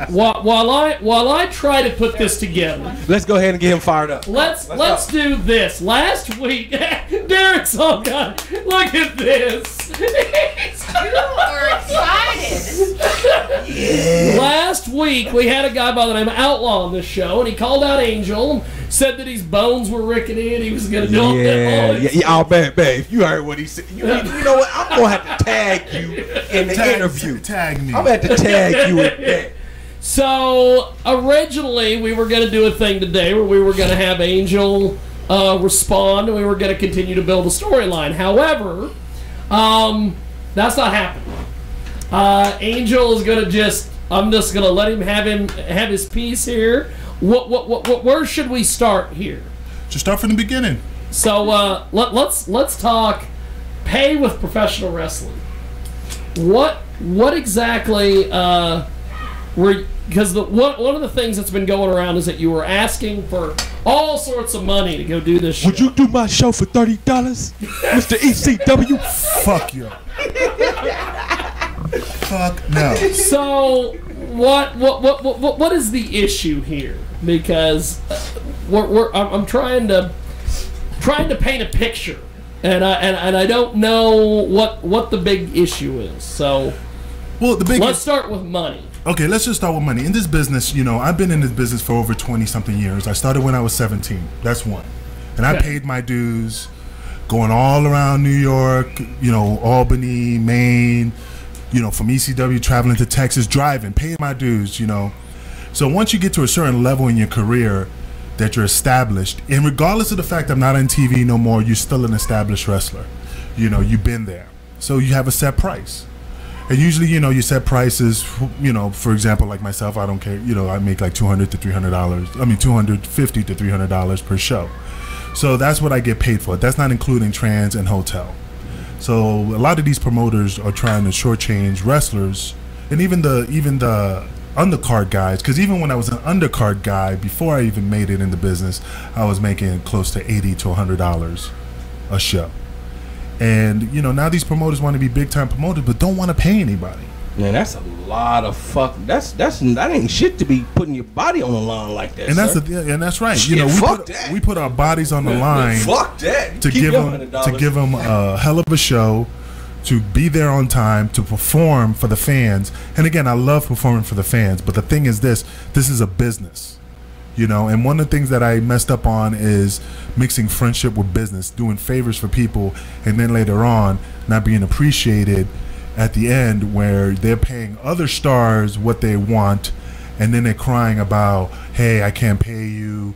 while I try to put this together, let's go ahead and get him fired up. Let's do this. Last week, Derek's all gone. Look at this. You are excited. Yeah. Last week we had a guy by the name of Outlaw on this show, and he called out Angel and said that his bones were rickety and he was going to do it. Yeah. Oh, man, if you heard what he said, you know what? I'm going to have to tag you in the interview. Tag me. I'm going to have to tag you in that. So, originally, we were going to do a thing today where we were going to have Angel respond, and we were going to continue to build a storyline. However, that's not happening. Angel is going to I'm just going to let him have his piece here. Where should we start here? Just start from the beginning. So, let's talk pay with professional wrestling. What exactly because one of the things that's been going around is that you were asking for all sorts of money to go do this show. Would you do my show for $30, Mr. ECW? Fuck you. Fuck no. So what is the issue here? Because I'm trying to paint a picture, and I don't know what the big issue is. So, let's start with money. Okay, let's just start with money. In this business, I've been in this business for over 20-something years. I started when I was 17. That's one. And I paid my dues going all around New York, Albany, Maine, from ECW, traveling to Texas, driving, paying my dues, So once you get to a certain level in your career that you're established, and regardless of the fact I'm not on TV no more, you're still an established wrestler. You've been there. So you have a set price. And usually, you set prices, for example, like myself, I don't care, I make like $200 to $300, $250 to $300 per show. So that's what I get paid for. That's not including trans and hotel. So a lot of these promoters are trying to shortchange wrestlers, and even the undercard guys, because even when I was an undercard guy, before I even made it in the business, I was making close to $80 to $100 a show. And now these promoters want to be big time promoters, but don't want to pay anybody. Man, that's a lot of that ain't shit to be putting your body on the line like that. And that's right. Shit, we put our bodies on the line. Fuck that. To give them a hell of a show, to be there on time, to perform for the fans. And again, I love performing for the fans, but the thing is this is a business. And one of the things that I messed up on is mixing friendship with business, doing favors for people, and then later on not being appreciated at the end, where they're paying other stars what they want, and then they're crying about, hey, I can't pay you,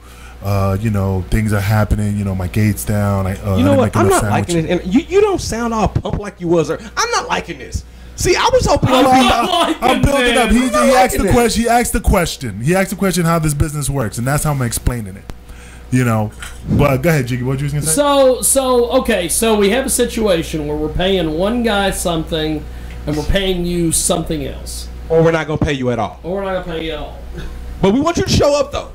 things are happening, my gate's down, I'm not liking it, and you don't sound all pumped like you was. I'm not liking this. See, I was hoping I'm building up. He asked the question. He asked the question how this business works, and that's how I'm explaining it. But go ahead, Jiggy. What you was gonna say? So we have a situation where we're paying one guy something, and we're paying you something else, or we're not gonna pay you at all. But we want you to show up though.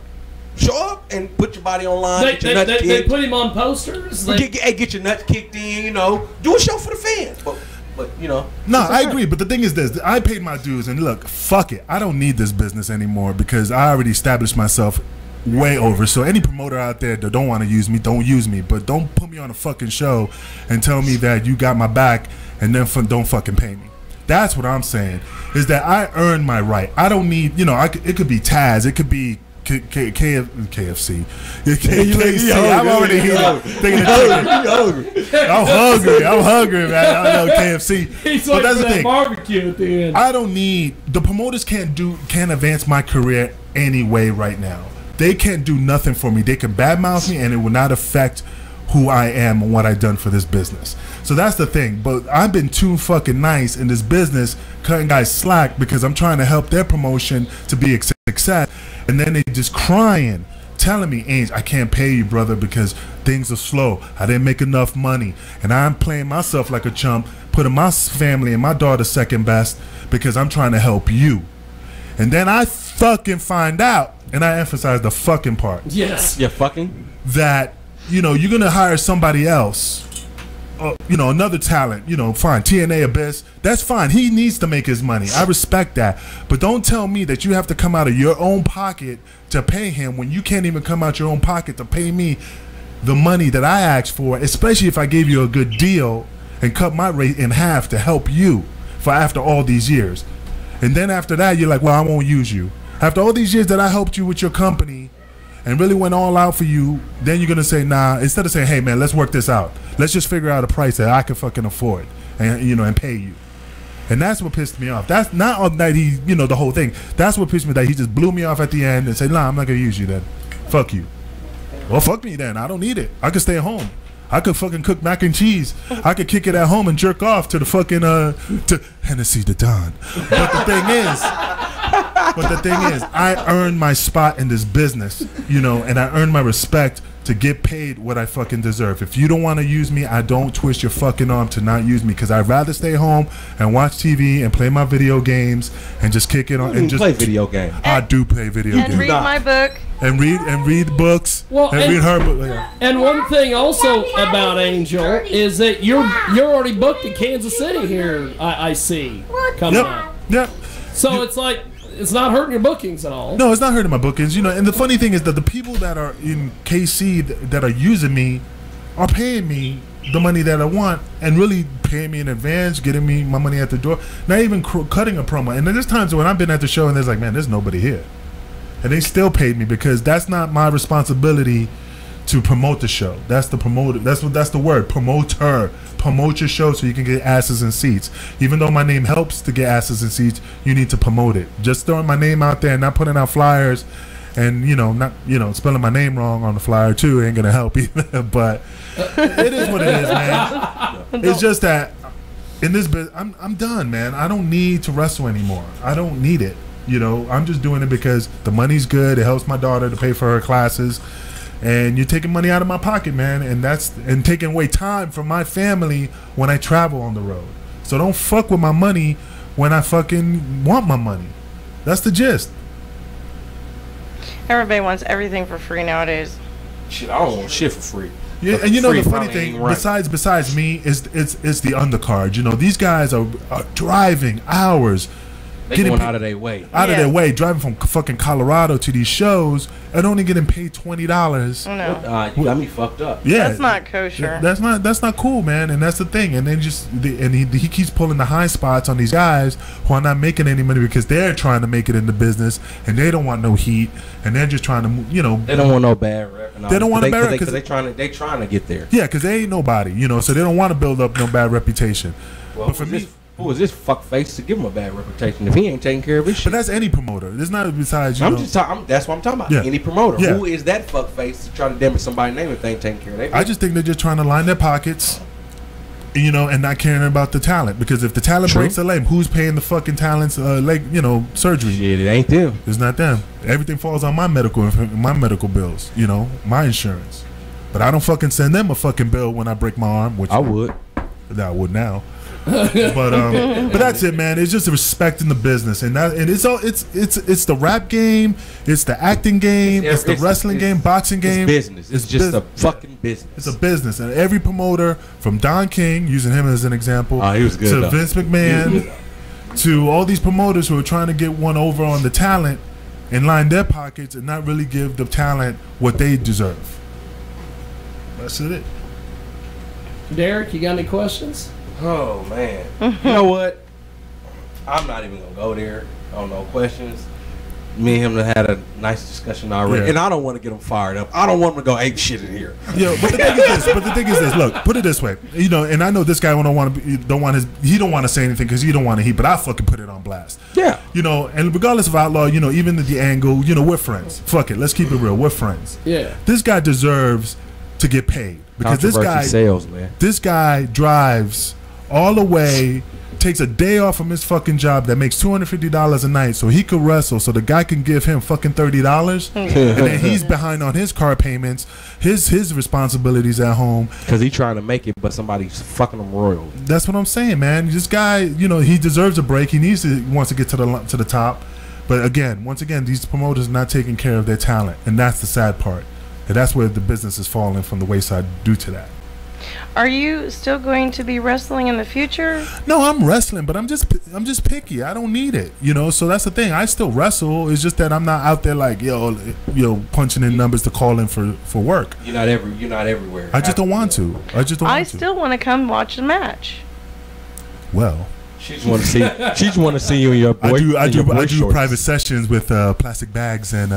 Show up and put your body online. They put him on posters. Get your nuts kicked in. Do a show for the fans. But no, I agree. But the thing is this: I paid my dues, and look, fuck it. I don't need this business anymore because I already established myself way over. So any promoter out there that don't want to use me, don't use me. But don't put me on a fucking show and tell me that you got my back and then don't fucking pay me. That's what I'm saying. Is that I earned my right. I don't need. It could be Taz. It could be KFC. KFC. I'm already here. I'm hungry, man. I know KFC. But that's the thing. Barbecue at the end. I don't need the promoters can't advance my career anyway right now. They can't do nothing for me. They can badmouth me, and it will not affect who I am and what I've done for this business. So that's the thing. But I've been too fucking nice in this business, cutting guys slack because I'm trying to help their promotion to be a success. And then they just crying, telling me, Ainge, I can't pay you, brother, because things are slow. I didn't make enough money. And I'm playing myself like a chump, putting my family and my daughter second best because I'm trying to help you. And then I fucking find out, and I emphasize the fucking part. Yes. Yeah, fucking. That, you're going to hire somebody else another talent, fine, TNA Abyss, that's fine. He needs to make his money. I respect that. But don't tell me that you have to come out of your own pocket to pay him when you can't even come out your own pocket to pay me the money that I asked for, especially if I gave you a good deal and cut my rate in half to help you for after all these years. And then after that, you're like, well, I won't use you. After all these years that I helped you with your company and really went all out for you, then you're going to say, nah, instead of saying, hey, man, let's work this out. Let's just figure out a price that I can fucking afford and, and pay you. And that's what pissed me off. That's not that he, the whole thing. That's what pissed me, that he just blew me off at the end and said, nah, I'm not going to use you then. Fuck you. Well, fuck me then. I don't need it. I could stay at home. I could fucking cook mac and cheese. I could kick it at home and jerk off to the fucking to Hennessy the Don. But the thing is, I earned my spot in this business, and I earned my respect to get paid what I fucking deserve. If you don't want to use me, I don't twist your fucking arm to not use me, because I'd rather stay home and watch TV and play my video games and just kick it on and just play video games. I do play video games. And read my book. And read books. Well, and read her book. Yeah. And one thing also about Angel is that you're already booked in Kansas City here. I see coming up. Yep. So it's like, it's not hurting your bookings at all. No, it's not hurting my bookings. And the funny thing is that the people that are in KC that are using me are paying me the money that I want and really paying me in advance, getting me my money at the door, not even cutting a promo. And then there's times when I've been at the show and there's like, man, there's nobody here. And they still paid me, because that's not my responsibility to promote the show. That's the promoter. That's the word, promoter. Promote your show so you can get asses in seats. Even though my name helps to get asses in seats, you need to promote it. Just throwing my name out there and not putting out flyers and not spelling my name wrong on the flyer too ain't gonna help either. But it is what it is, man. It's just that in this business, I'm done, man. I don't need to wrestle anymore. I don't need it. I'm just doing it because the money's good. It helps my daughter to pay for her classes. And you're taking money out of my pocket, man, and taking away time from my family when I travel on the road. So don't fuck with my money when I fucking want my money. That's the gist. Everybody wants everything for free nowadays. Shit, I don't want shit for free. Yeah, and the funny thing, besides me, is it's the undercard. These guys are driving hours. They going out of their way. Out of their way, driving from fucking Colorado to these shows and only getting paid $20. No. You got me fucked up. Yeah, that's not kosher. That's not cool, man. And that's the thing. And then he keeps pulling the high spots on these guys who are not making any money because they're trying to make it in the business and they don't want no heat and they're just trying to They don't want no bad rep. They don't want a bad rep because they trying to get there. Yeah, because they ain't nobody, so they don't want to build up no bad reputation. Well, but for me. Who is this fuckface to give him a bad reputation if he ain't taking care of his shit? But that's any promoter. There's not besides that's what I'm talking about. Yeah. Any promoter. Yeah. Who is that fuckface to try to damage somebody's name if they ain't taking care of their I just think they're just trying to line their pockets, and not caring about the talent. Because if the talent breaks a leg, who's paying the fucking talent's surgery? Shit, it ain't them. It's not them. Everything falls on my medical bills. My insurance. But I don't fucking send them a fucking bill when I break my arm. Which I would. I would now. but that's it, man. It's just respect in the business, and it's the rap game, it's the acting game, it's the wrestling game, boxing game. It's business. It's just a fucking business. It's a business, and every promoter from Don King, using him as an example, he was good, to Vince McMahon, to all these promoters who are trying to get one over on the talent and line their pockets and not really give the talent what they deserve. That's it. Derek, you got any questions? Oh man, you know what? I'm not even gonna go there. I don't know questions. Me and him had a nice discussion already, and I don't want to get him fired up. I don't want him to go ape shit in here. Yeah, but the thing is this. Look, put it this way. And I know this guy don't want to say anything because he don't want to heat, but I fucking put it on blast. Yeah. And regardless of Outlaw, even the angle, we're friends. Fuck it, let's keep it real. We're friends. Yeah. This guy deserves to get paid because this guy drives all the way, takes a day off from his fucking job that makes $250 a night so he could wrestle, so the guy can give him fucking $30, and then he's behind on his car payments, his responsibilities at home because he's trying to make it, but somebody's fucking him royal. That's what I'm saying, man. This guy, he deserves a break. He wants to get to the top, but once again, these promoters are not taking care of their talent, and that's the sad part. And that's where the business is falling from the wayside due to that. Are you still going to be wrestling in the future? No, I'm wrestling, but I'm just picky. I don't need it, you know. So that's the thing. I still wrestle. It's just that I'm not out there like punching in numbers to call in for work. You're not everywhere. I just don't want to. I still want to come watch the match. Well, she just want to see. She just want to see you in your boy. I do shorts. private sessions with plastic bags and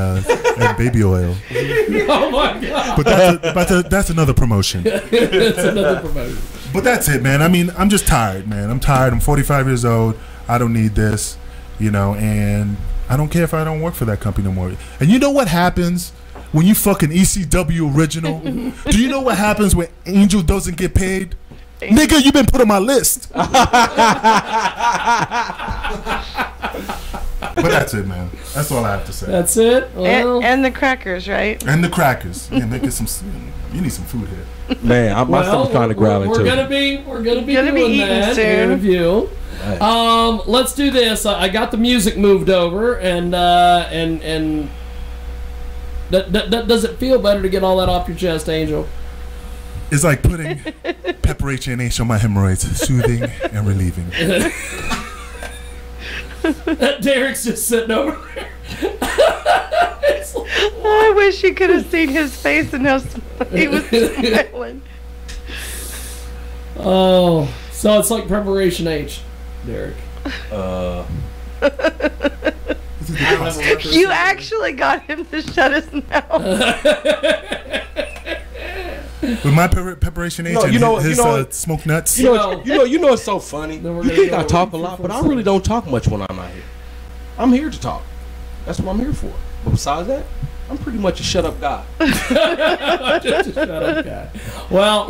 baby oil. Oh my god! But that's another promotion. It's another promotion. But that's it, man. I mean, I'm just tired, man. I'm tired. I'm 45 years old. I don't need this, you know, and I don't care if I don't work for that company no more. And you know what happens when you fucking ECW original? Do you know what happens when Angel doesn't get paid? Nigga, you been put on my list. But that's it, man. That's all I have to say. That's it. Well, and the crackers, right? And the crackers. Yeah, make it some. You need some food here. Man, my stomach's kind of growling we're too. Gonna be doing that soon. interview. Right. Let's do this. I got the music moved over, and does it feel better to get all that off your chest, Angel? It's like putting pepper H&H on my hemorrhoids, soothing and relieving. Derek's just sitting over there. I wish you could have seen his face and how he was smiling. Oh, so it's like preparation H, Derek. You actually got him to shut his mouth. With my preparation H and his smoked nuts. You know it's so funny. You think I talk a lot, but I really don't talk much when I'm out here. I'm here to talk. That's what I'm here for. But besides that, I'm pretty much a shut up guy. Just a shut up guy. Well.